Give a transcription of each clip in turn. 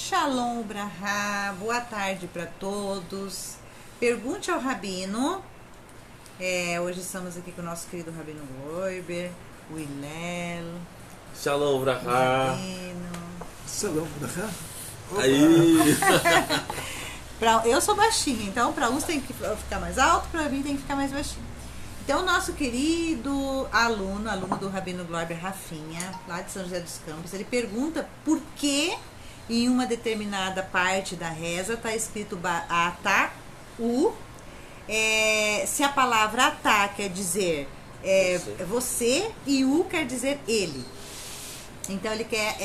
Shalom Brahá, boa tarde para todos. Pergunte ao Rabino. Hoje estamos aqui com o nosso querido Rabino Goiber, o Hillel. Shalom Brahá. Shalom Brahá. Aí. Eu sou baixinha, então para uns tem que ficar mais alto, para mim tem que ficar mais baixinho. Então, o nosso querido aluno do Rabino Goiber, Rafinha, lá de São José dos Campos, ele pergunta por que em uma determinada parte da reza está escrito atá, se a palavra atá quer dizer você e u quer dizer ele. Então ele quer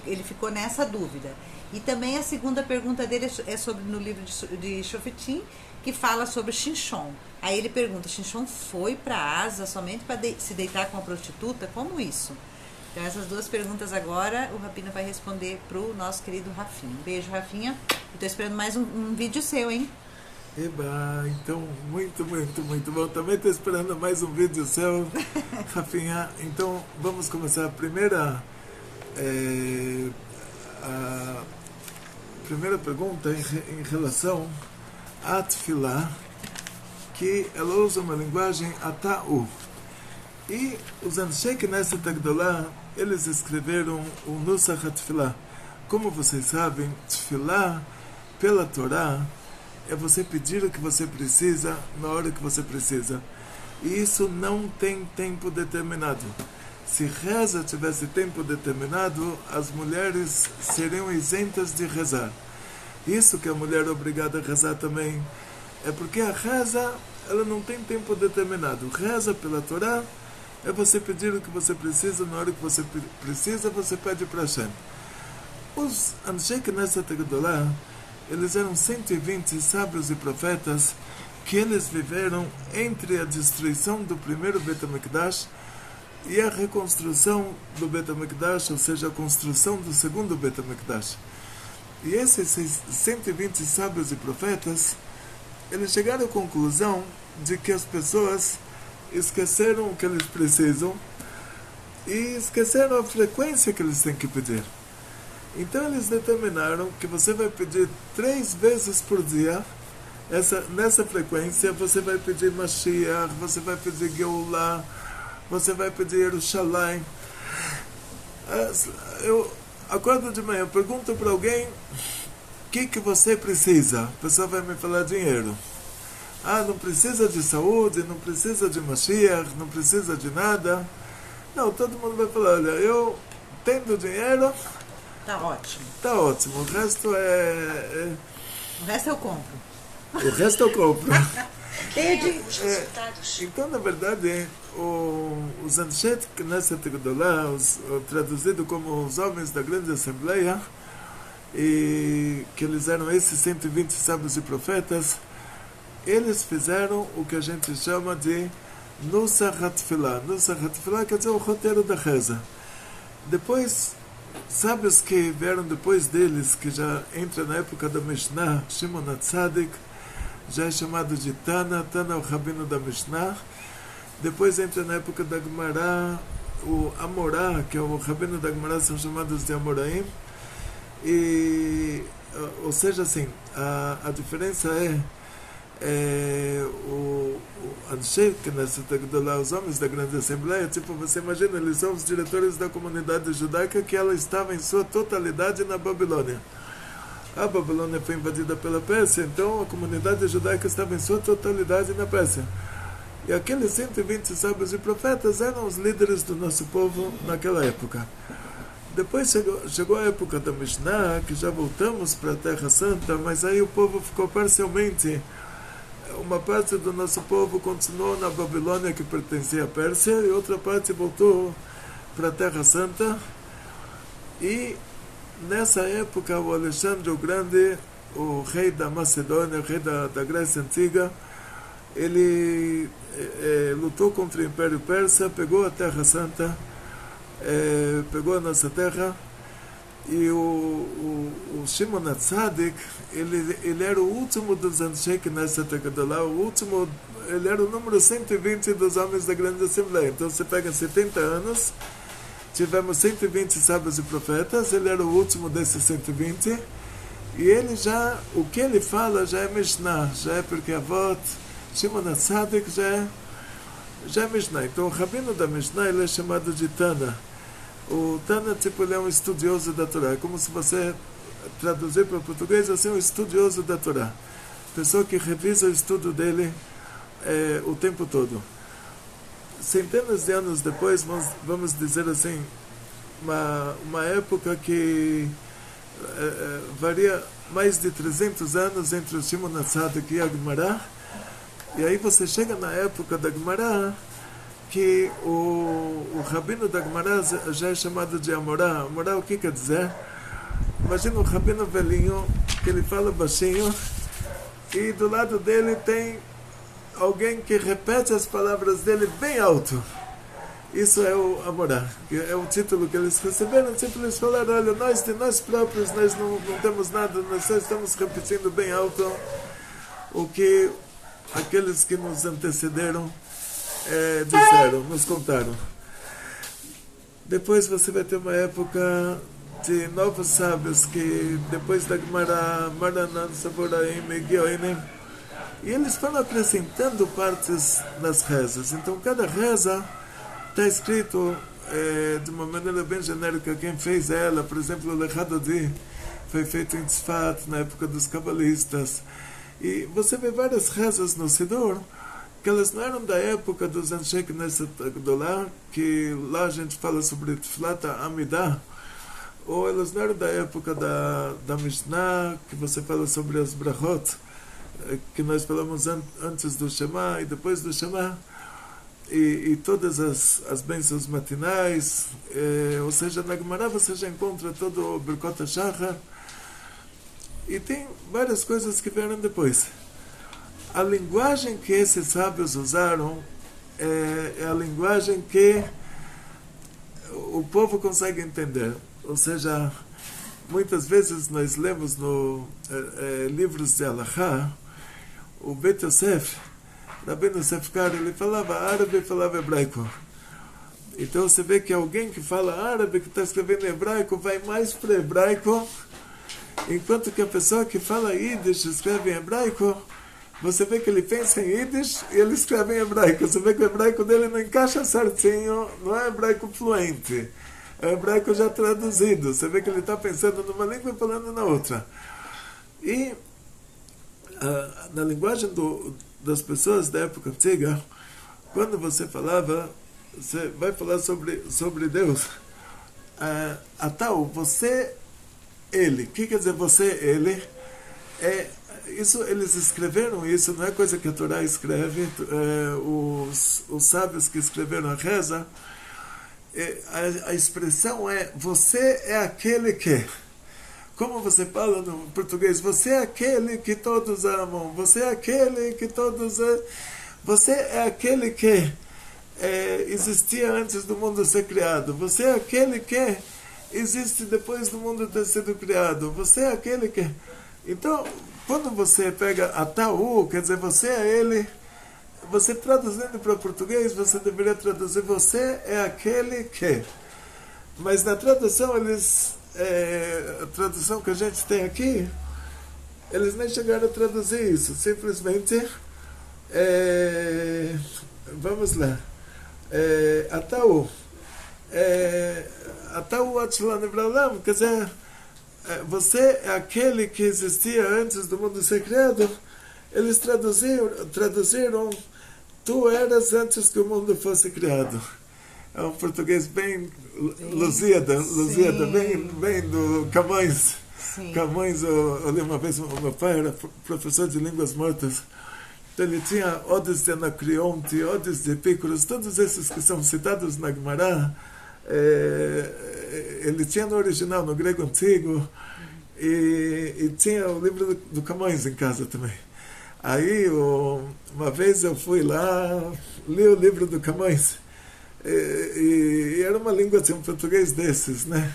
ele ficou nessa dúvida. E também a segunda pergunta dele é sobre no livro de Shoftim, que fala sobre Shinshon. Aí ele pergunta, Shinshon foi para Asa somente para se deitar com a prostituta? Como isso? Então essas duas perguntas agora o Rabino vai responder pro nosso querido Rafinha. Um beijo, Rafinha. Estou esperando mais um vídeo seu, hein? Eba, então muito bom. Também estou esperando mais um vídeo seu, Rafinha. Então vamos começar a primeira pergunta em relação a Tfilah, que ela usa uma linguagem ata'u. E os Anshe Knesset Agdolá, eles escreveram o Nusach HaTfilah. Como vocês sabem, Tfilah, pela Torá, é você pedir o que você precisa na hora que você precisa. E isso não tem tempo determinado. Se reza tivesse tempo determinado, as mulheres seriam isentas de rezar. Isso que a mulher é obrigada a rezar também é porque a reza, ela não tem tempo determinado. Reza pela Torá é você pedir o que você precisa na hora que você precisa, você pede para Hashem. Os Anshe Knesset Agdolá, eles eram 120 sábios e profetas que eles viveram entre a destruição do primeiro Bet HaMikdash e a reconstrução do Bet HaMikdash, ou seja, a construção do segundo Bet HaMikdash. E esses 120 sábios e profetas, eles chegaram à conclusão de que as pessoas esqueceram o que eles precisam e esqueceram a frequência que eles têm que pedir. Então eles determinaram que você vai pedir 3 vezes por dia, nessa frequência você vai pedir Mashiach, você vai pedir Geulah, você vai pedir Yerushalayim. Eu acordo de manhã, pergunto para alguém o que você precisa. A pessoa vai me falar dinheiro. Não precisa de saúde, não precisa de Mashiach, não precisa de nada. Não, todo mundo vai falar, olha, eu tendo dinheiro, tá ótimo. Tá ótimo, o resto O resto eu compro. O resto eu compro. Resultados. Então, na verdade, os Anshe Knesset Agdolá, traduzido como os homens da grande assembleia, e que eles eram esses 120 sábios e profetas, eles fizeram o que a gente chama de Nusach HaTfilah. Nusach HaTfilah quer dizer o roteiro da reza. Depois, sábios que vieram depois deles, que já entra na época da Mishnah, Shimon HaTzadik, já é chamado de Tana é o rabino da Mishnah. Depois entra na época da Gemara, o Amorá, que é o rabino da Gemara, são chamados de Amoraim. Ou seja, assim, a diferença o Anshe Knesset Agdolá, os homens da grande assembleia, tipo, você imagina, eles são os diretores da comunidade judaica que ela estava em sua totalidade na Babilônia. A Babilônia foi invadida pela Pérsia, então a comunidade judaica estava em sua totalidade na Pérsia. E aqueles 120 sábios e profetas eram os líderes do nosso povo naquela época. Depois chegou a época da Mishnah, que já voltamos para a Terra Santa, mas aí o povo ficou parcialmente. Uma parte do nosso povo continuou na Babilônia, que pertencia à Pérsia, e outra parte voltou para a Terra Santa. E nessa época o Alexandre o Grande, o rei da Macedônia, o rei da Grécia Antiga, ele lutou contra o Império Persa, pegou a Terra Santa, pegou a nossa terra. E o Shimon HaTzadik, ele era o último dos Anshe Knesset Agdolá, ele era o número 120 dos homens da grande assembleia. Então você pega 70 anos, tivemos 120 sábios e profetas, ele era o último desses 120, e ele já, o que ele fala já é Mishnah, já é porque Avot, Shimon HaTzadik já é Mishnah. Então o rabino da Mishnah ele é chamado de Tana. O Tana, tipo, ele é um estudioso da Torá, é como se você traduzir para o português assim, um estudioso da Torá, pessoa que revisa o estudo dele o tempo todo. Centenas de anos depois, vamos dizer assim, uma época que varia mais de 300 anos entre o Shimon HaTzadik e a Gemara, e aí você chega na época da Gemara, que o rabino da Gemara já é chamado de Amorá. Amorá, o que quer dizer? Imagina um rabino velhinho, que ele fala baixinho, e do lado dele tem alguém que repete as palavras dele bem alto. Isso é o Amorá, é o título que eles receberam. Sempre eles falaram, olha, nós de nós próprios, nós não temos nada, nós só estamos repetindo bem alto o que aqueles que nos antecederam disseram, nos contaram. Depois você vai ter uma época de novos sábios que depois da Gemara, Maranan, Savoraim e Geonim, e eles foram acrescentando partes nas rezas. Então cada reza está escrito de uma maneira bem genérica quem fez ela. Por exemplo, o Lechadodi foi feito em Tzfat na época dos cabalistas, e você vê várias rezas no Siddur que elas não eram da época dos Anshei Knesset Agdolah, que lá a gente fala sobre Tfilat Amidah, ou elas não eram da época da Mishnah, que você fala sobre as Brachot, que nós falamos antes do Shema e depois do Shema, e todas as bênçãos matinais, ou seja, na Gemara você já encontra todo o Birkot HaShachar, e tem várias coisas que vieram depois. A linguagem que esses sábios usaram é a linguagem que o povo consegue entender. Ou seja, muitas vezes nós lemos no livros de Halachá, o Bet Yosef, Rabbeinu Yosef Karo, ele falava árabe e falava hebraico. Então você vê que alguém que fala árabe, que está escrevendo em hebraico, vai mais para hebraico, enquanto que a pessoa que fala Yiddish escreve em hebraico, você vê que ele pensa em Yiddish e ele escreve em hebraico. Você vê que o hebraico dele não encaixa certinho, não é hebraico fluente, é hebraico já traduzido. Você vê que ele está pensando numa língua e falando na outra. E na linguagem das pessoas da época antiga, quando você falava, você vai falar sobre Deus, Atau, você, ele. O que quer dizer você, ele? Isso, eles escreveram isso, não é coisa que a Torá escreve, os sábios que escreveram a reza, a expressão é, você é aquele que, como você fala no português, você é aquele que todos amam, você é aquele que todos, você é aquele que existia antes do mundo ser criado, você é aquele que existe depois do mundo ter sido criado, você é aquele que... Então, quando você pega Atau, quer dizer, você é ele, você traduzindo para o português, você deveria traduzir, você é aquele que. Mas na tradução, a tradução que a gente tem aqui, eles nem chegaram a traduzir isso, simplesmente, vamos lá, Atau, Atau Atzilan Ibralam, quer dizer, você é aquele que existia antes do mundo ser criado. Eles traduziram tu eras antes que o mundo fosse criado. É um português bem Lusíada, bem do Camões. Sim. Camões, eu li uma vez, o meu pai era professor de línguas mortas, então ele tinha odes de Anacreonte, odes de Epícuros, todos esses que são citados na Gemara, ele tinha no original, no grego antigo, e tinha o livro do Camões em casa também. Aí, uma vez eu fui lá, li o livro do Camões, e era uma língua assim, um português desses, né?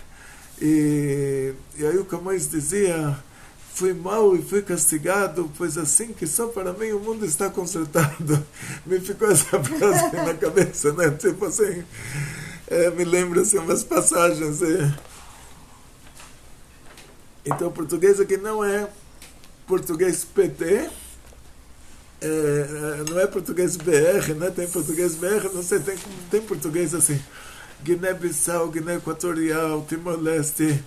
E aí o Camões dizia, fui mau e fui castigado, pois assim que só para mim o mundo está consertado. Me ficou essa frase na cabeça, né? Tipo assim, me lembra assim, umas passagens. Então, o português aqui não é português PT, não é português BR, né? Tem português BR, não sei, tem português assim, Guiné-Bissau, Guiné Equatorial, Timor-Leste,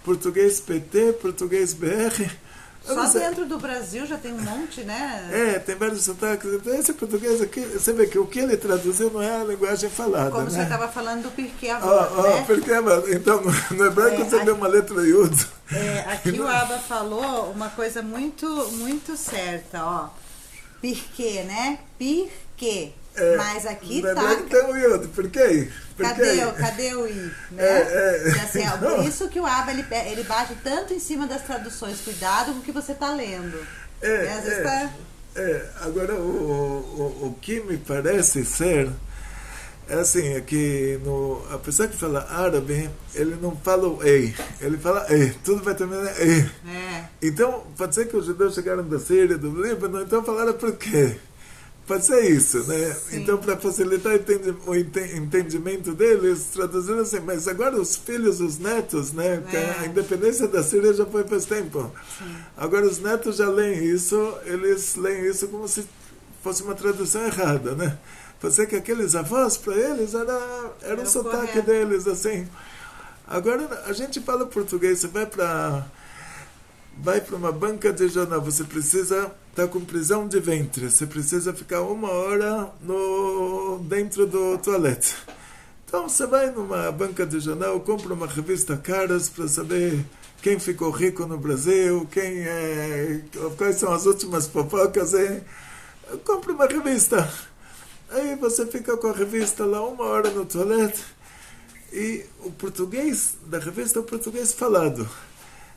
português PT, português BR. Só dentro do Brasil já tem um monte, né? Tem vários sotaques. Então, esse português aqui, você vê que o que ele traduziu não é a linguagem falada. Como né? você estava falando do Pirkei Avot, né? Pirkei Avot. Então, no hebraico você vê uma letra Yud. Aqui o Abba falou uma coisa muito, muito certa, ó. Pirkei, né? Pirkei. Mas aqui no tá... hebraico tem o Yud. Pirkei. Cadê o I? Né? Assim, por isso que o Abba ele bate tanto em cima das traduções. Cuidado com o que você está lendo. Às vezes tá... Agora, o que me parece ser é assim, é que a pessoa que fala árabe, ele não fala o ei, ele fala e, tudo vai terminar em e. Então, pode ser que os judeus chegaram da Síria, do Líbano, então falaram por quê? Pode ser isso, né? Sim. Então, para facilitar o entendimento deles, traduziram assim, mas agora os filhos, os netos, né? Porque a independência da Síria já foi faz tempo. Sim. Agora os netos já leem isso, eles leem isso como se fosse uma tradução errada, né? Pode ser que aqueles avós, para eles, era o sotaque deles, assim. Agora, a gente fala português, você vai para uma banca de jornal, você precisa estar com prisão de ventre, você precisa ficar 1 hora dentro do toalete. Então você vai numa banca de jornal, compra uma revista Caras para saber quem ficou rico no Brasil, quais são as últimas fofocas, compra uma revista. Aí você fica com a revista lá 1 hora no toalete e o português da revista é o português falado.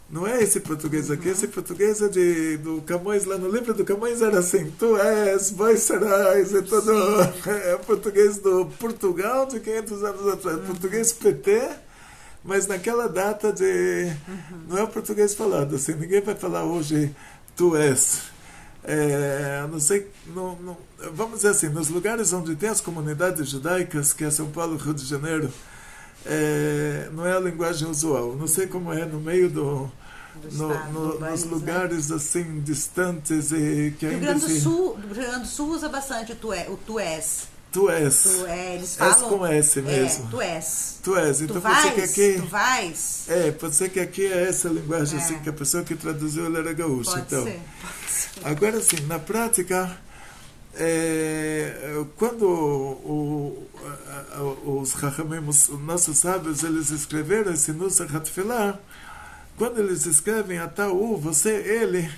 Não é esse português aqui, esse português é do Camões, lá no livro do Camões era assim, tu és, vós serás, é todo português do Portugal de 500 anos atrás, português PT, mas naquela data não é o português falado, assim, ninguém vai falar hoje, tu és. Não sei, vamos dizer assim, nos lugares onde tem as comunidades judaicas, que é São Paulo, Rio de Janeiro, não é a linguagem usual. Não sei como é no meio nos lugares assim distantes e que ainda Rio Grande do Sul usa bastante o tu és. Tu és. Eles falam. S com S mesmo. Tu és. Tu és. Então tu pode ser que aqui. Tu vais. Pode ser que aqui é essa linguagem assim que a pessoa que traduziu ela era gaúcha. Pode então. ser. Agora sim, na prática, quando os Chachamim, os nossos sábios, eles escreveram esse Nusach HaTfilah, quando eles escrevem Atau, você, ele,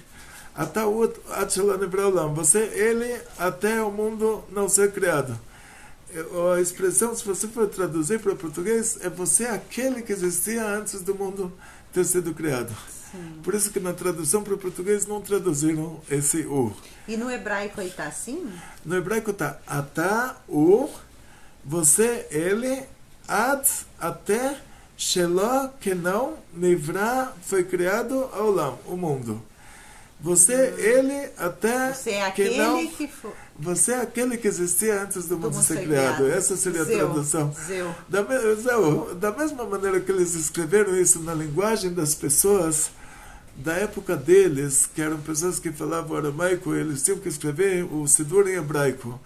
Atau Atshela Nebraolam, você, ele, até o mundo não ser criado. A expressão, se você for traduzir para o português, é você aquele que existia antes do mundo ter sido criado. Sim. Por isso que na tradução para o português não traduziram esse U. E no hebraico aí está assim? No hebraico está Atau, você, ele, ad, até, Shelo, que não, Nivra, foi criado, Olam, o mundo. Você, ele, até, você é aquele que não, que foi. Você é aquele que existia antes do mundo ser criado. Essa seria a tradução. Da mesma maneira que eles escreveram isso na linguagem das pessoas da época deles, que eram pessoas que falavam aramaico, eles tinham que escrever o Sidur em hebraico.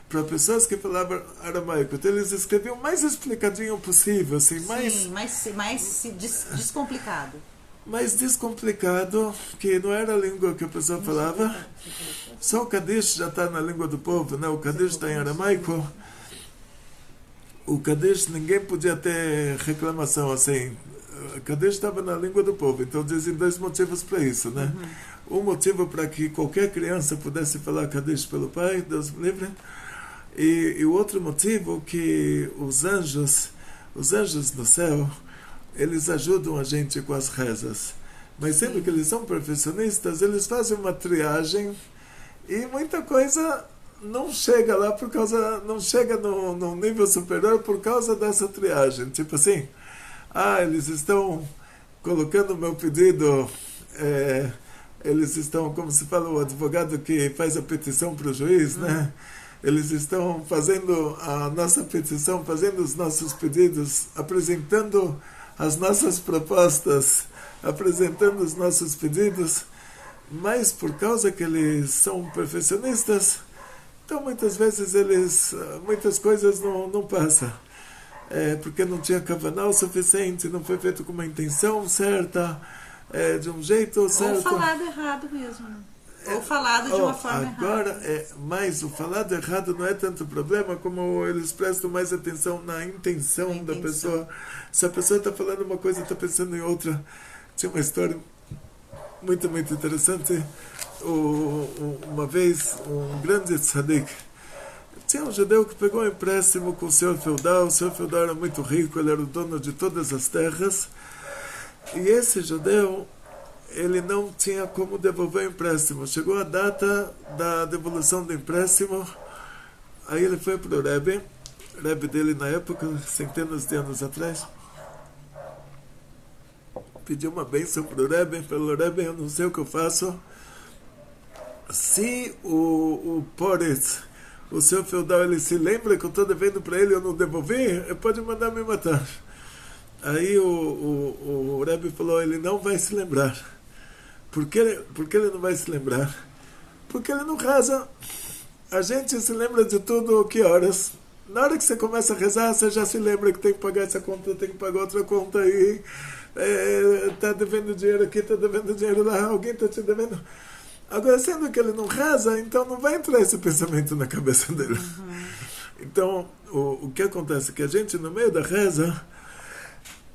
Para pessoas que falavam aramaico, então eles escreviam o mais explicadinho possível, assim, mais descomplicado. Mais descomplicado, que não era a língua que a pessoa falava. Só o Kadish já está na língua do povo, né? O Kadish está em aramaico. O Kadish, ninguém podia ter reclamação assim. O Kadish estava na língua do povo, então dizem 2 motivos para isso, né? Um motivo para que qualquer criança pudesse falar Kadish pelo pai, Deus me livre. E o outro motivo que os anjos no céu, eles ajudam a gente com as rezas. Mas sendo que eles são perfeccionistas, eles fazem uma triagem e muita coisa não chega lá não chega no nível superior por causa dessa triagem. Tipo assim, eles estão colocando o meu pedido, eles estão, como se fala, o advogado que faz a petição para o juiz, né? eles estão fazendo a nossa petição, fazendo os nossos pedidos, apresentando as nossas propostas, apresentando os nossos pedidos, mas por causa que eles são perfeccionistas, então muitas vezes muitas coisas não passam. Porque não tinha kavaná o suficiente, não foi feito com uma intenção certa, de um jeito certo. Ou falado errado mesmo. Ou falado de uma forma agora, errada. Mas o falado errado não é tanto problema como eles prestam mais atenção na intenção da pessoa. Se a pessoa está falando uma coisa e está pensando em outra. Tinha uma história muito, muito interessante. Uma vez, um grande tzadik, tinha um judeu que pegou um empréstimo com o senhor feudal. O senhor feudal era muito rico, ele era o dono de todas as terras. E esse judeu, ele não tinha como devolver o empréstimo. Chegou a data da devolução do empréstimo, aí ele foi para o Rebbe dele na época, centenas de anos atrás, pediu uma bênção para o Rebbe, falou: Rebbe, eu não sei o que eu faço. Se o Poretz, o seu feudal, ele se lembra que eu estou devendo para ele, eu não devolvi, ele pode mandar me matar. Aí o Rebbe falou: ele não vai se lembrar. Por que ele não vai se lembrar? Porque ele não reza. A gente se lembra de tudo, que horas? Na hora que você começa a rezar, você já se lembra que tem que pagar essa conta, tem que pagar outra conta aí, está devendo dinheiro aqui, está devendo dinheiro lá, alguém está te devendo. Agora, sendo que ele não reza, então não vai entrar esse pensamento na cabeça dele. Uhum. Então, o que acontece? Que a gente, no meio da reza,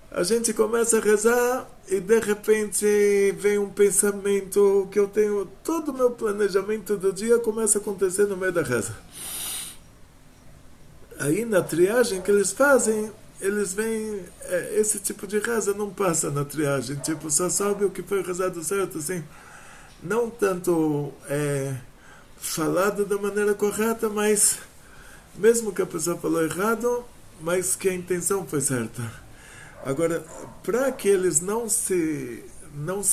a gente começa a rezar e de repente vem um pensamento que eu tenho, todo o meu planejamento do dia começa a acontecer no meio da reza. Aí na triagem que eles fazem, eles veem, esse tipo de reza não passa na triagem, tipo, só sabe o que foi rezado certo, assim, não tanto falado da maneira correta, mas mesmo que a pessoa falou errado, mas que a intenção foi certa. Agora, para que eles não se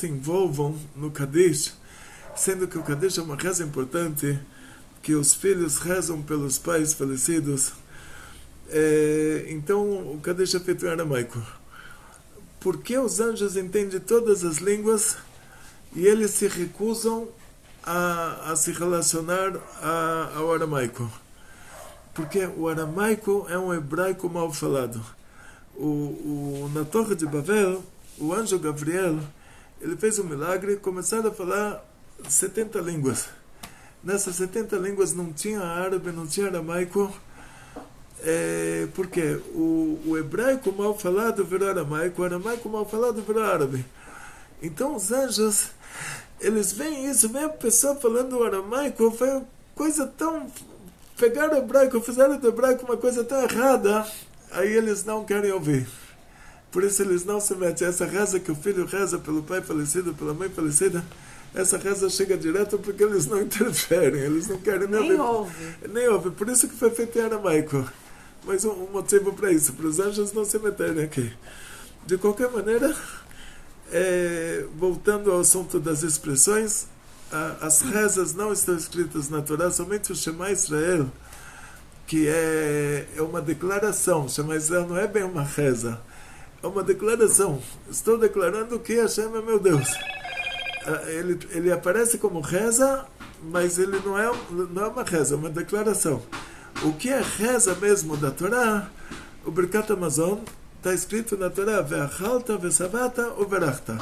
envolvam no Kaddish, sendo que o Kaddish é uma reza importante, que os filhos rezam pelos pais falecidos, então o Kaddish é feito em aramaico. Porque os anjos entendem todas as línguas e eles se recusam a se relacionar ao aramaico? Porque o aramaico é um hebraico mal falado. Na Torre de Babel, o anjo Gabriel, ele fez um milagre, começaram a falar 70 línguas. Nessas 70 línguas não tinha árabe, não tinha aramaico, porque o hebraico mal falado virou aramaico, o aramaico mal falado virou árabe. Então os anjos, eles veem isso, vem a pessoa falando o aramaico, foi uma coisa tão... Pegaram o hebraico, fizeram do hebraico uma coisa tão errada, aí eles não querem ouvir. Por isso eles não se metem. Essa reza que o filho reza pelo pai falecido, pela mãe falecida, essa reza chega direto porque eles não interferem, eles não querem nem ouvir. Nem ouve. Por isso que foi feito em aramaico. Mas um motivo para isso, para os anjos não se meterem aqui. De qualquer maneira, voltando ao assunto das expressões, as rezas não estão escritas na Torá, somente o Shema Israel, que é uma declaração. Shema Israel não é bem uma reza, é uma declaração. Estou declarando que Hashem é meu Deus. Ele aparece como reza, mas ele não é uma reza, é uma declaração. O que é reza mesmo da Torá, o Birkat Hamazon, está escrito na Torá: Ve'achalta, ve'savata, u'verachta.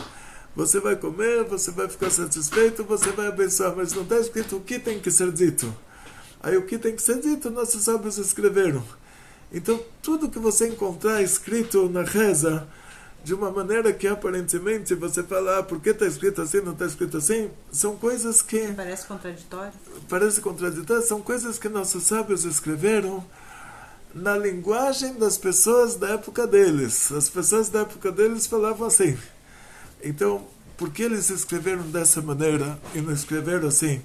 Você vai comer, você vai ficar satisfeito, você vai abençoar, mas não está escrito o que tem que ser dito. Aí o que tem que ser dito, nossos sábios escreveram. Então, tudo que você encontrar escrito na reza, de uma maneira que aparentemente você fala: por que está escrito assim, não está escrito assim, são coisas que... Parece contraditório. Parece contraditório, são coisas que nossos sábios escreveram na linguagem das pessoas da época deles. As pessoas da época deles falavam assim. Então, por que eles escreveram dessa maneira e não escreveram assim,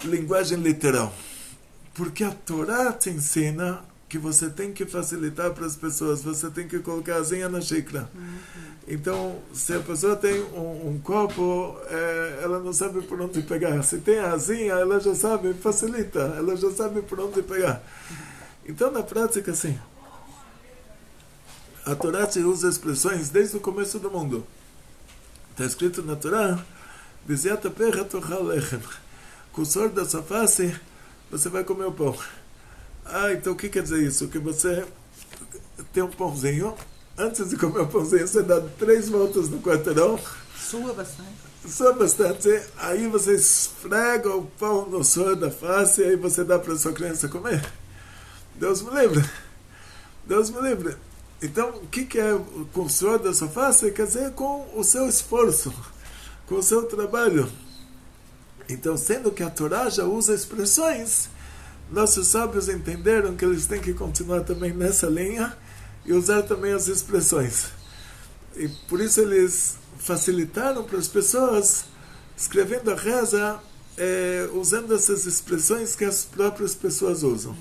linguagem literal? Porque a Torá te ensina que você tem que facilitar para as pessoas, você tem que colocar asinha na xícara. Então, se a pessoa tem um copo, ela não sabe por onde pegar. Se tem a asinha, ela já sabe, facilita, ela já sabe por onde pegar. Então, na prática, assim, a Torá se usa expressões desde o começo do mundo. Está escrito na Torá, com o suor da sua face, você vai comer o pão. Então o que quer dizer isso? Que você tem um pãozinho, antes de comer o pãozinho, você dá 3 voltas no quarteirão. Sua bastante. Sua bastante. Aí você esfrega o pão no suor da face e aí você dá para sua criança comer. Deus me livre. Deus me livre. Então, o que é com o suor da sua face? Quer dizer, com o seu esforço, com o seu trabalho. Então, sendo que a Torá já usa expressões, nossos sábios entenderam que eles têm que continuar também nessa linha e usar também as expressões. E por isso eles facilitaram para as pessoas, escrevendo a reza, usando essas expressões que as próprias pessoas usam.